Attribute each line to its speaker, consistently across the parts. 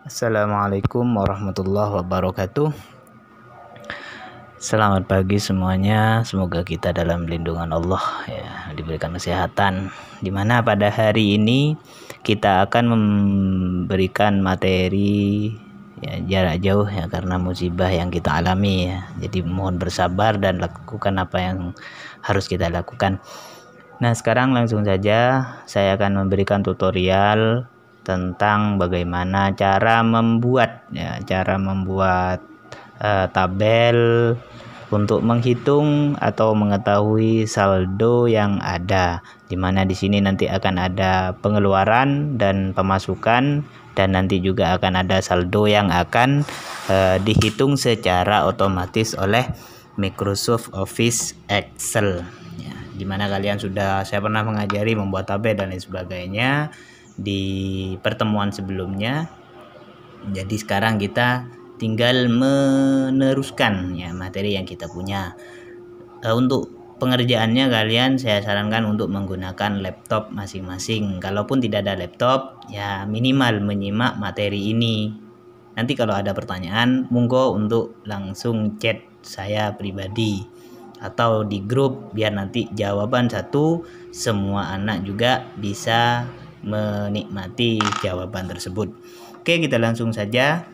Speaker 1: Assalamualaikum warahmatullahi wabarakatuh. Selamat pagi semuanya. Semoga kita dalam lindungan Allah ya, diberikan kesehatan. Dimana pada hari ini kita akan memberikan materi ya, jarak jauh ya, karena musibah yang kita alami ya. Jadi mohon bersabar dan lakukan apa yang harus kita lakukan. Nah, sekarang langsung saja saya akan memberikan tutorial tentang bagaimana cara membuat tabel untuk menghitung atau mengetahui saldo yang ada, dimana di sini nanti akan ada pengeluaran dan pemasukan, dan nanti juga akan ada saldo yang akan dihitung secara otomatis oleh Microsoft Office Excel ya, dimana saya pernah mengajari membuat tabel dan lain sebagainya di pertemuan sebelumnya. Jadi sekarang kita tinggal meneruskan ya materi yang kita punya. Untuk pengerjaannya saya sarankan untuk menggunakan laptop masing-masing. Kalaupun tidak ada laptop ya minimal menyimak materi ini. Nanti kalau ada pertanyaan monggo untuk langsung chat saya pribadi atau di grup, biar nanti jawaban satu semua anak juga bisa menikmati jawaban tersebut. Oke, kita langsung saja.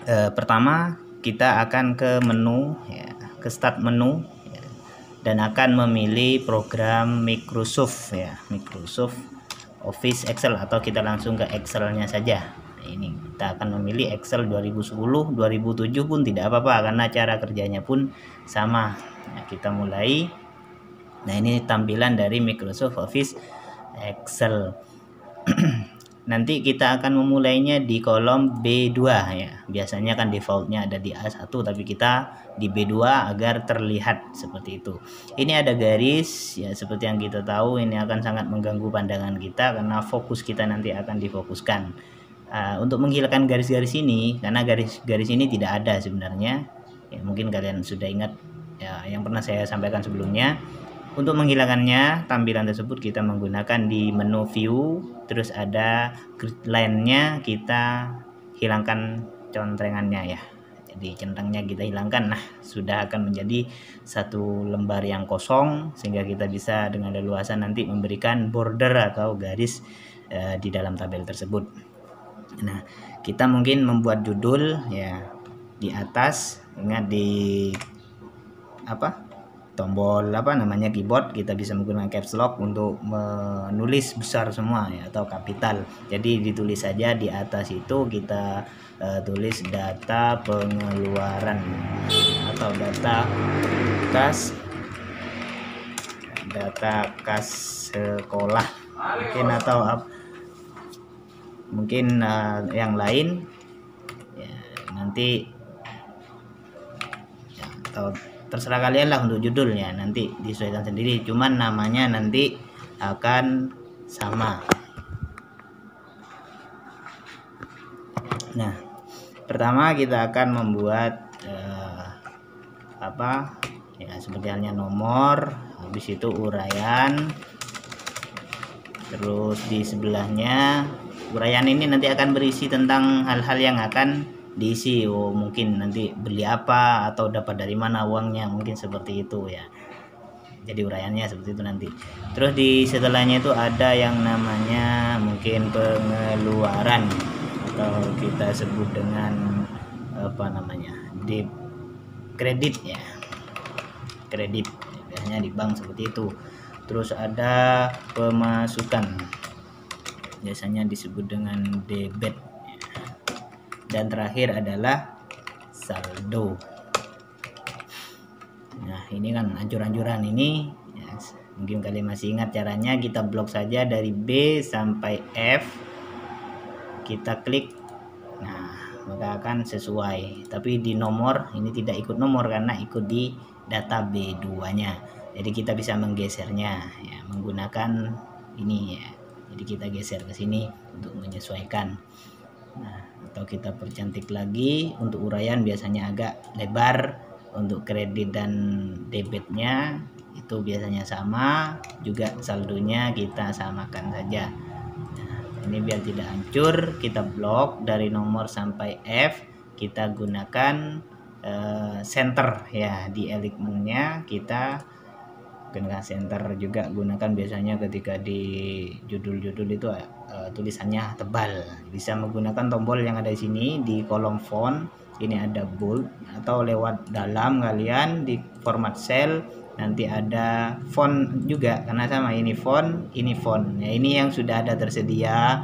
Speaker 1: Pertama kita akan ke menu ya, ke start menu ya, dan akan memilih program Microsoft ya, Microsoft Office Excel, atau kita langsung ke Excelnya saja. Nah, ini kita akan memilih Excel 2010, 2007 pun tidak apa-apa karena cara kerjanya pun sama. Nah, kita mulai. Nah, ini tampilan dari Microsoft Office Excel. Nanti kita akan memulainya di kolom B2 ya. Biasanya kan defaultnya ada di A1, tapi kita di B2 agar terlihat seperti itu. Ini ada garis ya, seperti yang kita tahu ini akan sangat mengganggu pandangan kita karena fokus kita nanti akan difokuskan. Untuk menghilangkan garis-garis ini, karena garis-garis ini tidak ada sebenarnya ya, mungkin kalian sudah ingat ya, yang pernah saya sampaikan sebelumnya. Untuk menghilangkannya tampilan tersebut kita menggunakan di menu view, terus ada grid line-nya, kita hilangkan contrengannya ya. Jadi centangnya kita hilangkan. Nah, sudah akan menjadi satu lembar yang kosong sehingga kita bisa dengan leluasa nanti memberikan border atau garis di dalam tabel tersebut. Nah, kita mungkin membuat judul ya di atas, ingat di tombol keyboard kita bisa menggunakan caps lock untuk menulis besar semua ya, atau kapital. Jadi ditulis saja di atas itu kita tulis data pengeluaran atau data kas sekolah mungkin, atau mungkin yang lain ya, nanti ya, atau terserah kalian lah untuk judulnya, nanti disesuaikan sendiri, cuman namanya nanti akan sama. Nah, pertama kita akan membuat ya, seperti halnya nomor, habis itu uraian, terus di sebelahnya uraian ini nanti akan berisi tentang hal-hal yang akan diisi. Mungkin nanti beli apa atau dapat dari mana uangnya, mungkin seperti itu ya. Jadi uraiannya seperti itu nanti. Terus di setelahnya itu ada yang namanya mungkin pengeluaran, atau kita sebut dengan kredit ya, kredit biasanya di bank seperti itu. Terus ada pemasukan, biasanya disebut dengan debit. Dan terakhir adalah saldo. Nah, ini kan anjuran-anjuran ini ya, mungkin kalian masih ingat caranya. Kita blok saja dari B sampai F, kita klik, nah maka akan sesuai. Tapi di nomor ini tidak ikut nomor karena ikut di data B2 nya. Jadi kita bisa menggesernya ya, menggunakan ini ya. Jadi kita geser ke sini untuk menyesuaikan. Nah, atau kita percantik lagi. Untuk uraian biasanya agak lebar, untuk kredit dan debitnya itu biasanya sama, juga saldonya kita samakan saja. Nah, Ini biar tidak hancur, kita blok dari nomor sampai F. Kita gunakan center ya, di element-nya kita gunakan center juga. Gunakan biasanya ketika di judul-judul itu tulisannya tebal. Bisa menggunakan tombol yang ada di sini di kolom font. Ini ada bold, atau lewat dalam kalian di format cell nanti ada font juga, karena sama ini font ya. Ini yang sudah ada tersedia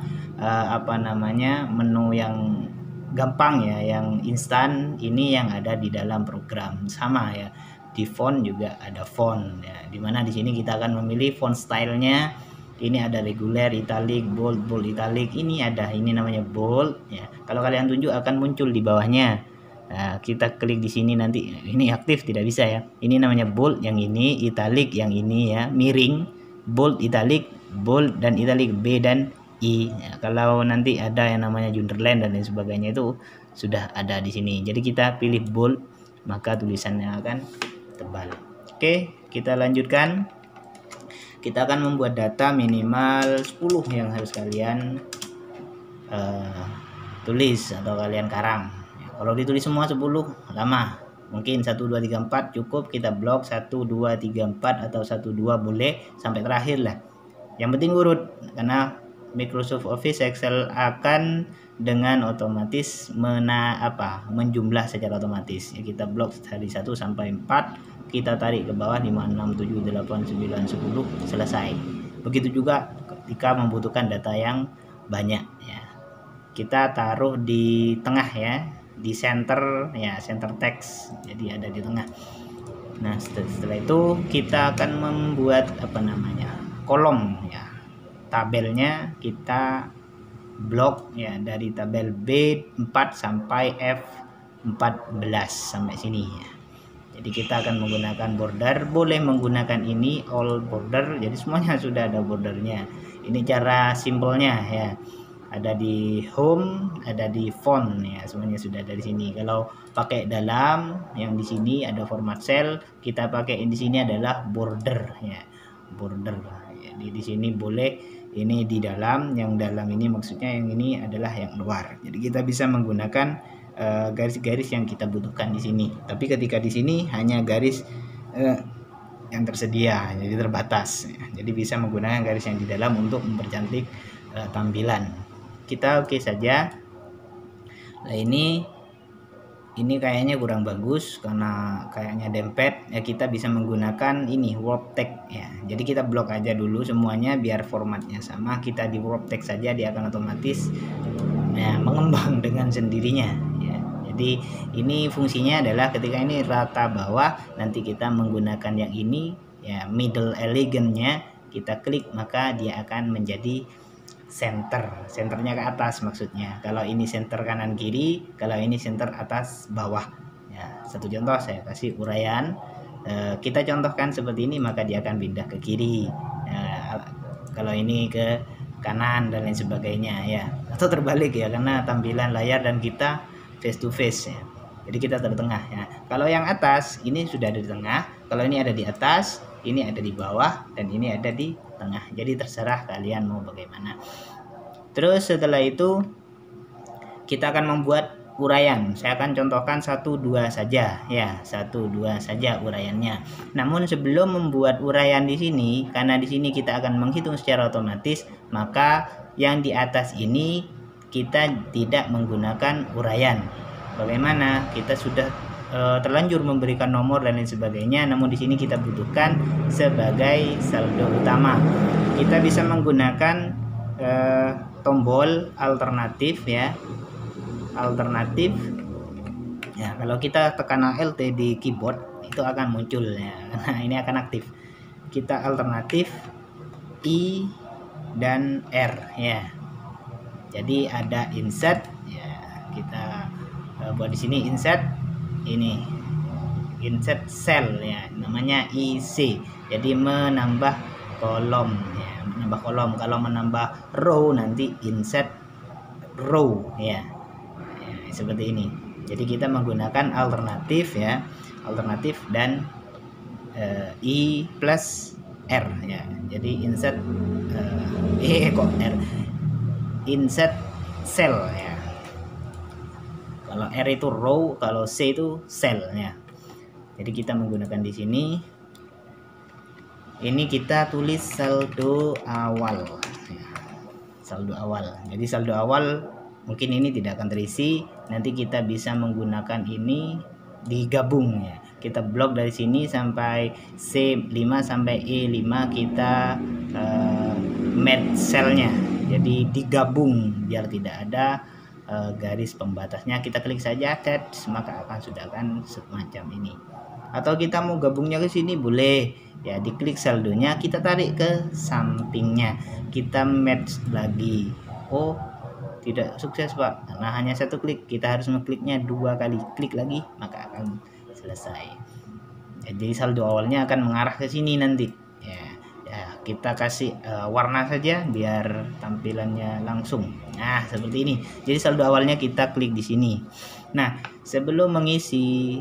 Speaker 1: menu yang gampang ya, yang instan. Ini yang ada di dalam program sama ya. Di font juga ada font ya, dimana di sini kita akan memilih font stylenya. Ini ada regular, italic, bold, italic. Ini namanya bold ya. Kalau kalian tunjuk akan muncul di bawahnya. Nah, kita klik di sini nanti ini aktif, tidak bisa ya. Ini namanya bold yang ini, italic yang ini ya, miring, bold, italic, dan italic B dan I. Ya, kalau nanti ada yang namanya underline dan lain sebagainya itu sudah ada di sini. Jadi kita pilih bold, maka tulisannya akan tebal. Oke, kita lanjutkan. Kita akan membuat data minimal 10 yang harus kalian tulis atau kalian karang. Ya, kalau ditulis semua 10 lama. Mungkin 1 2 3 4 cukup, kita blok 1 2 3 4 atau 1 2 boleh sampai terakhir lah. Yang penting urut, karena Microsoft Office Excel akan dengan otomatis menjumlah secara otomatis ya. Kita blok dari 1 sampai 4, kita tarik ke bawah 5 6 7 8 9 10, selesai. Begitu juga ketika membutuhkan data yang banyak ya, kita taruh di tengah ya, di center ya, center text, jadi ada di tengah. Nah setelah itu kita akan membuat kolom ya, tabelnya kita blok ya, dari tabel B4 sampai F14 sampai sini ya. Jadi kita akan menggunakan border, boleh menggunakan ini all border, jadi semuanya sudah ada bordernya. Ini cara simpelnya ya, ada di home, ada di font ya, semuanya sudah ada di sini. Kalau pakai dalam yang di sini ada format cell, kita pakai di sini adalah border ya, border. Jadi di sini boleh ini di dalam, yang dalam ini maksudnya yang ini adalah yang luar. Jadi kita bisa menggunakan garis-garis yang kita butuhkan di sini. Tapi ketika di sini hanya garis yang tersedia, jadi terbatas. Jadi bisa menggunakan garis yang di dalam untuk mempercantik tampilan. Kita oke saja. Nah ini kayaknya kurang bagus karena kayaknya dempet ya. Kita bisa menggunakan ini wrap text ya. Jadi kita blok aja dulu semuanya biar formatnya sama. Kita di wrap text saja, dia akan otomatis mengembang dengan sendirinya ya. Jadi ini fungsinya adalah ketika ini rata bawah, nanti kita menggunakan yang ini ya, middle elegantnya kita klik, maka dia akan menjadi centernya ke atas maksudnya. Kalau ini center kanan kiri, kalau ini center atas bawah ya. Satu contoh saya kasih uraian, kita contohkan seperti ini, maka dia akan pindah ke kiri kalau ini ke kanan dan lain sebagainya ya, atau terbalik ya, karena tampilan layar dan kita face to face ya. Jadi kita di tengah ya. Kalau yang atas ini sudah ada di tengah, kalau ini ada di atas, ini ada di bawah, dan ini ada di tengah. Jadi terserah kalian mau bagaimana. Terus setelah itu kita akan membuat uraian. Saya akan contohkan 1 2 saja ya, 1 2 saja uraiannya. Namun sebelum membuat uraian di sini, karena di sini kita akan menghitung secara otomatis, maka yang di atas ini kita tidak menggunakan uraian. Bagaimana? Kita sudah terlanjur memberikan nomor dan lain sebagainya, namun di sini kita butuhkan sebagai saldo utama. Kita bisa menggunakan tombol alternatif ya, alternatif ya. Kalau kita tekan Alt di keyboard itu akan muncul ya. Nah ini akan aktif. Kita alternatif I dan R ya. Jadi ada insert ya, kita buat di sini insert, ini insert cell ya, namanya IC. Jadi menambah kolom ya, menambah kolom. Kalau menambah row nanti insert row ya, seperti ini. Jadi kita menggunakan alternatif ya, alternatif dan I plus R ya. Jadi insert R insert cell ya. Kalau R itu row, kalau C itu cell ya. Jadi kita menggunakan di sini. Ini kita tulis saldo awal ya. Saldo awal. Jadi saldo awal mungkin ini tidak akan terisi. Nanti kita bisa menggunakan ini digabung ya. Kita blok dari sini sampai C5 sampai E5 kita merge cellnya. Jadi digabung biar tidak ada garis pembatasnya. Kita klik saja tet, maka sudah akan semacam ini. Atau kita mau gabungnya ke sini boleh ya, diklik saldonya, kita tarik ke sampingnya, kita match lagi. Oh tidak sukses Pak, karena hanya satu klik, kita harus mengkliknya 2 kali, klik lagi maka akan selesai. Jadi saldo awalnya akan mengarah ke sini nanti ya. Kita kasih warna saja biar tampilannya langsung. Nah seperti ini. Jadi saldo awalnya kita klik di sini. Nah sebelum mengisi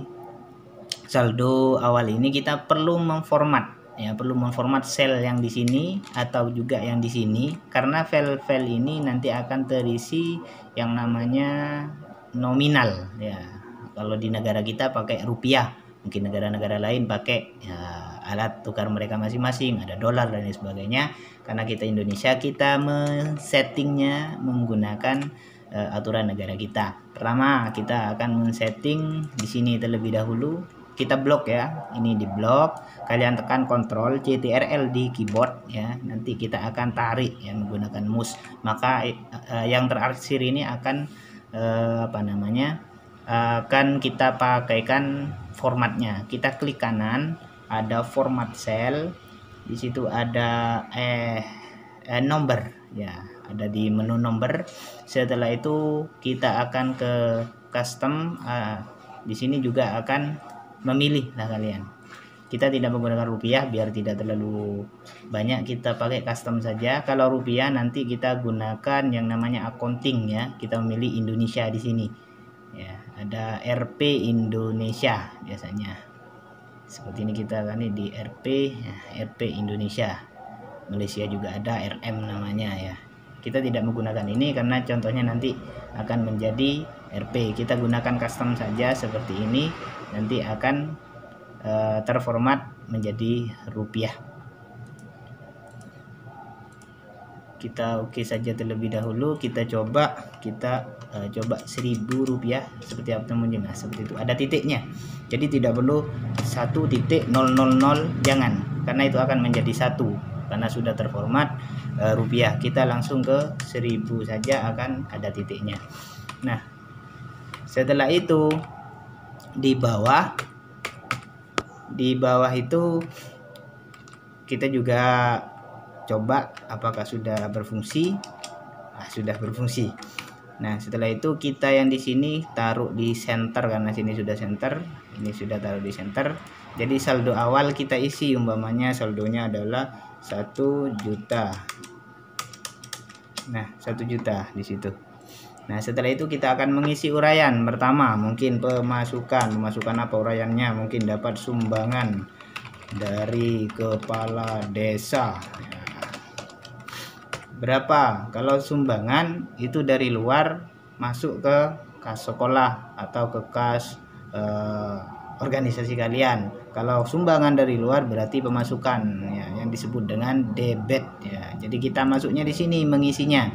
Speaker 1: saldo awal ini kita perlu memformat ya, perlu memformat sel yang di sini atau juga yang di sini, karena file-file ini nanti akan terisi yang namanya nominal ya. Kalau di negara kita pakai rupiah, mungkin negara-negara lain pakai ya, alat tukar mereka masing-masing, ada dolar dan lain sebagainya. Karena kita Indonesia, kita men-settingnya menggunakan aturan negara kita. Pertama kita akan men-setting di sini terlebih dahulu. Kita blok ya, ini di blok, kalian tekan Ctrl Ctrl di keyboard ya, nanti kita akan tarik ya menggunakan mouse, maka yang terakhir ini akan akan kita pakaikan formatnya. Kita klik kanan, ada format cell, di situ ada number ya, ada di menu number. Setelah itu kita akan ke custom, di sini juga akan memilih lah kalian. Kita tidak menggunakan rupiah biar tidak terlalu banyak, kita pakai custom saja. Kalau rupiah nanti kita gunakan yang namanya accounting ya, kita memilih Indonesia di sini ya, ada RP Indonesia biasanya seperti ini. Kita kan di RP ya, RP Indonesia. Malaysia juga ada RM namanya ya. Kita tidak menggunakan ini karena contohnya nanti akan menjadi RP. Kita gunakan custom saja seperti ini, nanti akan terformat menjadi rupiah. Kita oke saja terlebih dahulu. Kita coba 1.000 rupiah seperti apa teman-teman. Nah, seperti itu ada titiknya, jadi tidak perlu 1.000, jangan, karena itu akan menjadi 1 karena sudah terformat rupiah. Kita langsung ke 1.000 saja, akan ada titiknya. Nah setelah itu di bawah itu kita juga coba apakah sudah berfungsi. Sudah berfungsi. Nah setelah itu kita yang di sini taruh di center, karena sini sudah center, ini sudah taruh di center. Jadi saldo awal kita isi, umpamanya saldonya adalah 1 juta. Nah 1 juta di situ. Nah setelah itu kita akan mengisi uraian. Pertama mungkin pemasukan apa uraiannya, mungkin dapat sumbangan dari kepala desa ya. Berapa? Kalau sumbangan itu dari luar masuk ke kas sekolah atau ke kas organisasi kalian. Kalau sumbangan dari luar berarti pemasukan ya, yang disebut dengan debit ya. Jadi kita masuknya di sini mengisinya.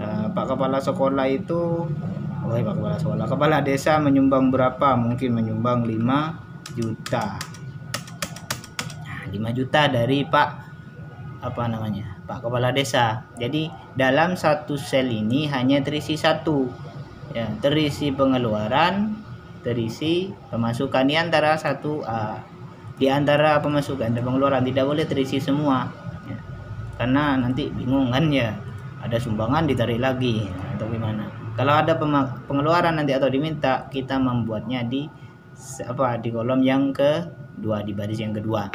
Speaker 1: Pak Kepala Sekolah itu, Pak Kepala Sekolah, Kepala Desa menyumbang berapa? Mungkin menyumbang 5 juta. Nah, 5 juta dari Pak Pak Kepala Desa. Jadi dalam satu sel ini hanya terisi 1 ya, terisi pengeluaran, terisi pemasukan di antara di antara pemasukan dan pengeluaran, tidak boleh terisi semua ya. Karena nanti bingung kan ya, ada sumbangan ditarik lagi atau gimana. Kalau ada pengeluaran nanti atau diminta, kita membuatnya di kolom yang kedua, di baris yang kedua.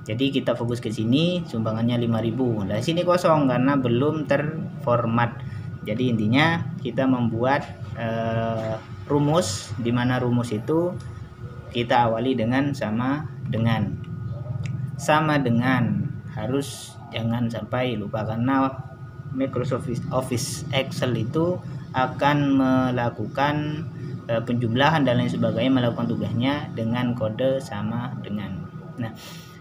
Speaker 1: Jadi kita fokus ke sini, sumbangannya 5.000. Nah sini kosong karena belum terformat. Jadi intinya kita membuat rumus, di mana rumus itu kita awali dengan sama dengan, harus jangan sampai lupa, karena Microsoft Office Excel itu akan melakukan penjumlahan dan lain sebagainya, melakukan tugasnya dengan kode sama dengan. Nah,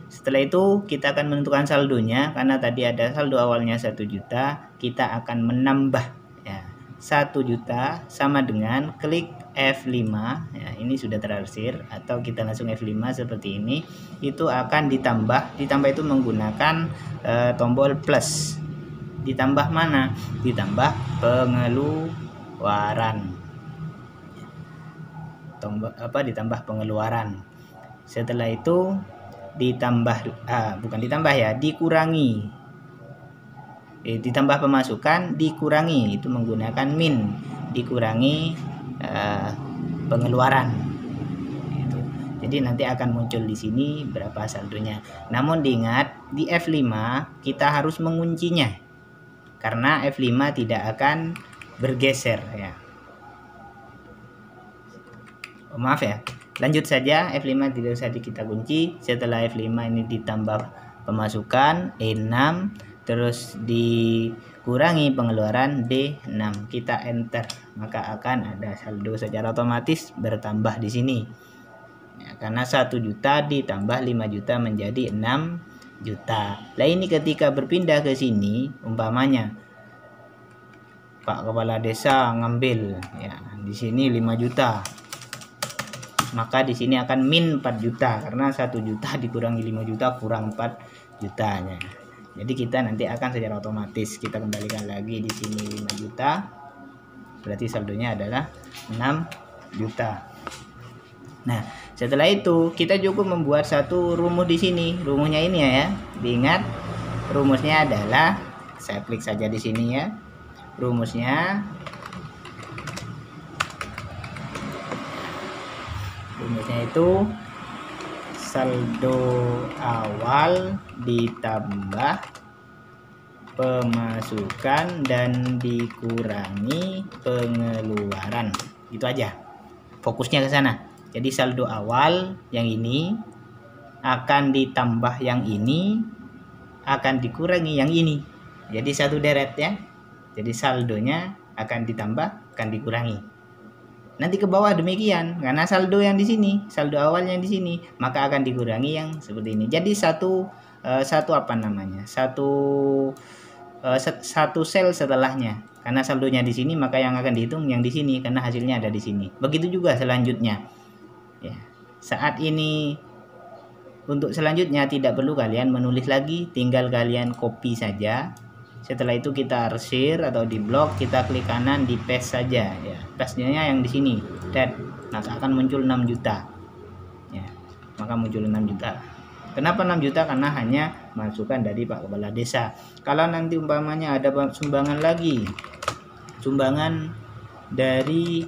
Speaker 1: setelah itu kita akan menentukan saldonya. Karena tadi ada saldo awalnya 1 juta, kita akan menambah ya, 1 juta sama dengan klik F5 ya, ini sudah terarsir, atau kita langsung F5 seperti ini. Itu akan ditambah itu menggunakan tombol plus. Ditambah mana? Ditambah pengeluaran. Ditambah pengeluaran. Setelah itu dikurangi. Ditambah pemasukan, dikurangi, itu menggunakan min, dikurangi pengeluaran. Jadi nanti akan muncul di sini berapa saldonya. Namun diingat, di F5 kita harus menguncinya, karena F5 tidak akan bergeser ya. Maaf ya, lanjut saja. F5 tidak usah kita kunci. Setelah F5 ini ditambah pemasukan E6, terus dikurangi pengeluaran D6, kita enter, maka akan ada saldo secara otomatis bertambah di sini ya, karena 1 juta ditambah 5 juta menjadi 6 juta. Nah, ini ketika berpindah ke sini, umpamanya Pak Kepala Desa ngambil ya di sini 5 juta, maka di sini akan min 4 juta, karena 1 juta dikurangi 5 juta kurang 4 jutanya. Jadi kita nanti akan secara otomatis kita kembalikan lagi di sini 5 juta, berarti saldonya adalah 6 juta. Nah, setelah itu kita cukup membuat satu rumus di sini. Rumusnya ini ya. Diingat, rumusnya adalah, saya klik saja di sini ya. Rumusnya itu saldo awal ditambah pemasukan dan dikurangi pengeluaran. Itu aja. Fokusnya ke sana. Jadi saldo awal yang ini akan ditambah yang ini, akan dikurangi yang ini. Jadi satu deret ya. Jadi saldonya akan ditambah, akan dikurangi. Nanti ke bawah demikian, karena saldo yang di sini, saldo awalnya di sini, maka akan dikurangi yang seperti ini. Jadi satu sel setelahnya, karena saldonya di sini, maka yang akan dihitung yang di sini, karena hasilnya ada di sini. Begitu juga selanjutnya ya. Saat ini untuk selanjutnya tidak perlu kalian menulis lagi, tinggal kalian copy saja. Setelah itu kita arsir atau di blok, kita klik kanan, di paste saja ya. Paste-nya yang di sini, dan maka akan muncul 6 juta ya. Maka muncul 6 juta. Kenapa 6 juta? Karena hanya masukan dari Pak Kepala Desa. Kalau nanti umpamanya ada sumbangan lagi, sumbangan dari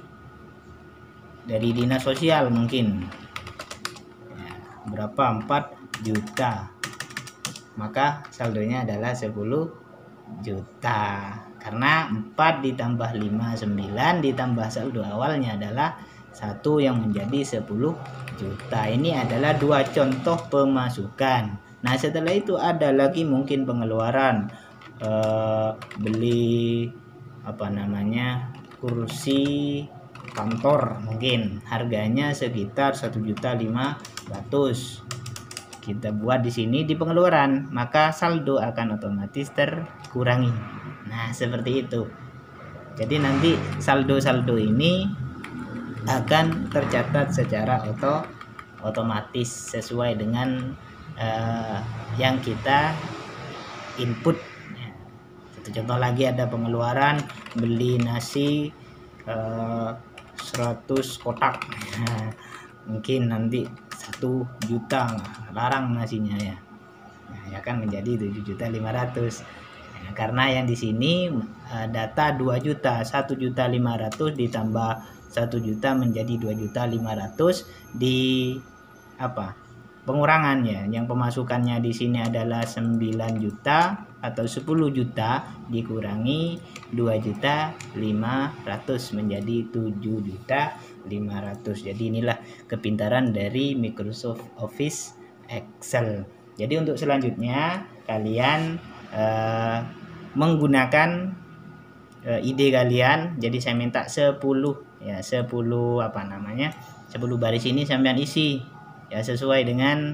Speaker 1: dinas sosial mungkin ya, berapa? 4 juta, maka saldonya adalah 10 juta, karena 4 ditambah 5 9 ditambah saldo awalnya adalah 1 yang menjadi 10 juta. Ini adalah 2 contoh pemasukan. Nah, setelah itu ada lagi mungkin pengeluaran, beli kursi kantor, mungkin harganya sekitar 1.500.000. Kita buat di sini di pengeluaran, maka saldo akan otomatis terkurangi. Nah, seperti itu. Jadi nanti saldo-saldo ini akan tercatat secara otomatis sesuai dengan yang kita input. Satu contoh lagi, ada pengeluaran beli nasi 100 kotak. Nah, mungkin nanti 1 juta, larang nasinya ya. Nah, ya kan menjadi 7.500.000. Nah, karena yang di sini data 2 juta, 1.500.000 ditambah 1 juta menjadi 2.500.000 di pengurangannya. Yang pemasukannya di sini adalah 9 juta atau 10 juta dikurangi 2.500.000 menjadi 7.500.000. Jadi inilah kepintaran dari Microsoft Office Excel. Jadi untuk selanjutnya kalian menggunakan ide kalian. Jadi saya minta 10 ya, 10 baris ini sampean isi ya sesuai dengan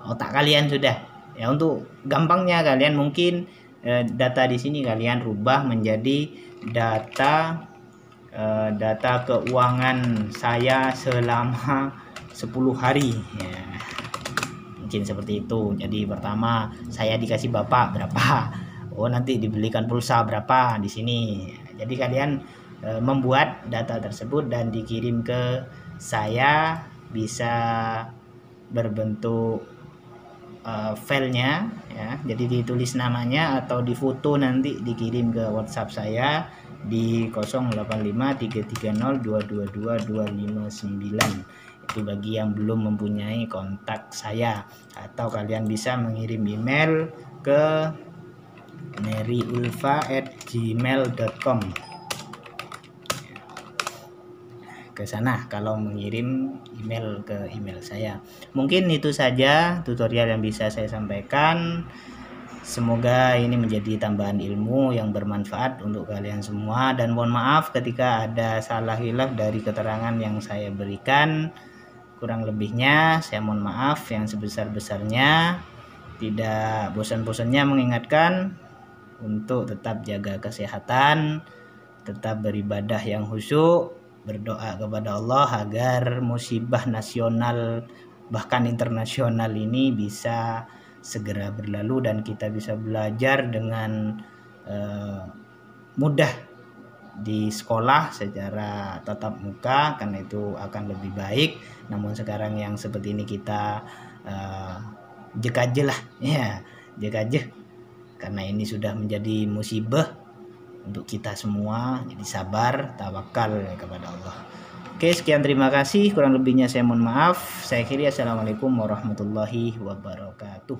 Speaker 1: otak kalian sudah. Ya, untuk gampangnya kalian mungkin data di sini kalian rubah menjadi data keuangan saya selama 10 hari ya. Mungkin seperti itu. Jadi pertama saya dikasih bapak berapa, oh nanti dibelikan pulsa berapa di sini. Jadi kalian membuat data tersebut dan dikirim ke saya, bisa berbentuk filenya ya. Jadi ditulis namanya atau difoto, nanti dikirim ke WhatsApp saya di 085302222259. Itu bagi yang belum mempunyai kontak saya. Atau kalian bisa mengirim email ke maryulfa@gmail.com. Ke sana kalau mengirim email ke email saya. Mungkin itu saja tutorial yang bisa saya sampaikan. Semoga ini menjadi tambahan ilmu yang bermanfaat untuk kalian semua, dan mohon maaf ketika ada salah hilaf dari keterangan yang saya berikan. Kurang lebihnya saya mohon maaf yang sebesar-besarnya. Tidak bosan-bosannya mengingatkan untuk tetap jaga kesehatan, tetap beribadah yang khusyuk, berdoa kepada Allah agar musibah nasional bahkan internasional ini bisa segera berlalu dan kita bisa belajar dengan mudah di sekolah secara tatap muka, karena itu akan lebih baik. Namun sekarang yang seperti ini kita jek aja lah ya, jek aja, karena ini sudah menjadi musibah untuk kita semua. Jadi sabar, tawakal kepada Allah. Oke, sekian, terima kasih. Kurang lebihnya saya mohon maaf. Saya akhiri, assalamualaikum warahmatullahi wabarakatuh.